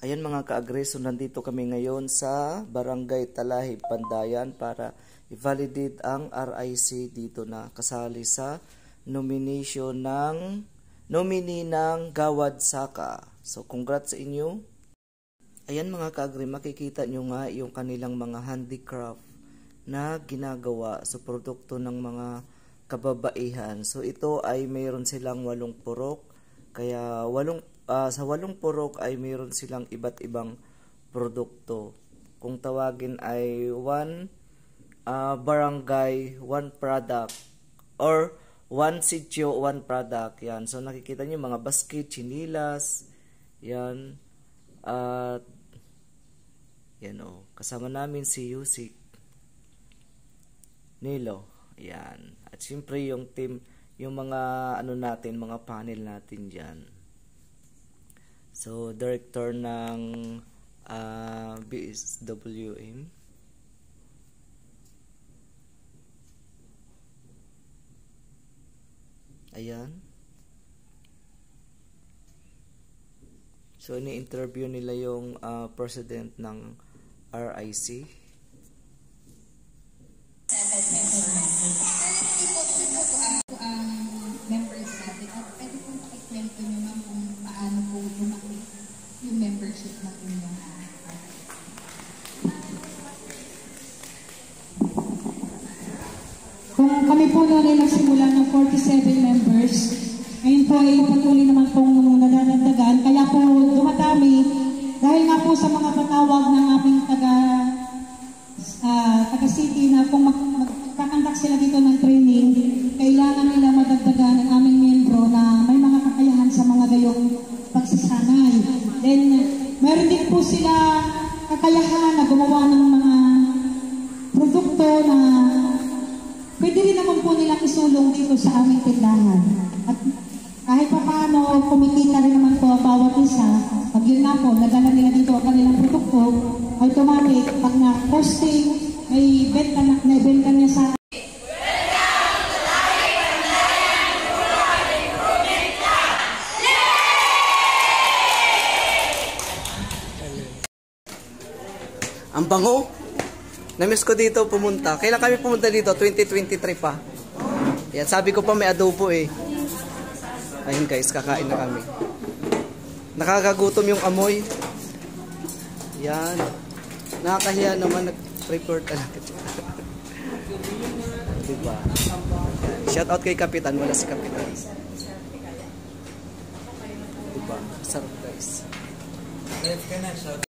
Ayan mga ka-agreso, nandito kami ngayon sa Barangay Talahib, Pandayan para i-validate ang RIC dito na kasali sa nomination ng nominee ng Gawad Saka. So congrats sa inyo. Ayan mga ka-agre, makikita nyo nga yung kanilang mga handicraft na ginagawa sa produkto ng mga kababaihan. So ito ay mayroon silang 8 purok. Kaya sa 8 purok ay mayroon silang iba't ibang produkto. Kung tawagin ay 1 barangay, 1 product, or 1 sitio, 1 product. Yan. So nakikita nyo mga basket, chinilas, yan. At yan o. Kasama namin si Yusik Nilo. Yan. At siyempre yung team, yung mga ano natin, mga panel natin dyan. So, director ng BSWM. Ayan. So, ini-interview nila yung president ng RIC. Members natin. At pwede pong pakikwento nyo naman kung paano po lumaki yung membership ng inyong Kung kami po noon ay nagsimula ng 47 members, ngayon po ay patuloy naman pong nadadagdagan. Kaya po dumadami dahil nga po sa mga patawag ng aming taga-city na kung magkakandak sila dito ng training, kailangan nila madagdagan ang aming membro na may mga kakayahan sa mga gayong pagsasanay. Then, meron din po sila kakayahan na gumawa ng mga produkto na pwede rin naman po nilang isulong dito sa aming tindahan. At kahit pa paano, kumikita rin naman po ang bawat isa. Pag yun na po, nadala nila dito ang kanilang produkto, automatic, pag na-posting, may benta niya sa Ang bango. Namiss ko dito pumunta. Kailan kami pumunta dito? 2023 pa. Yan, sabi ko pa may adobo eh. Ayun guys, kakain na kami. Nakakagutom yung amoy. Yan. Nakakahiya naman, nag-prepare talaga. Diba? Shout out kay Kapitan. Wala si Kapitan. Diba? Sarap guys.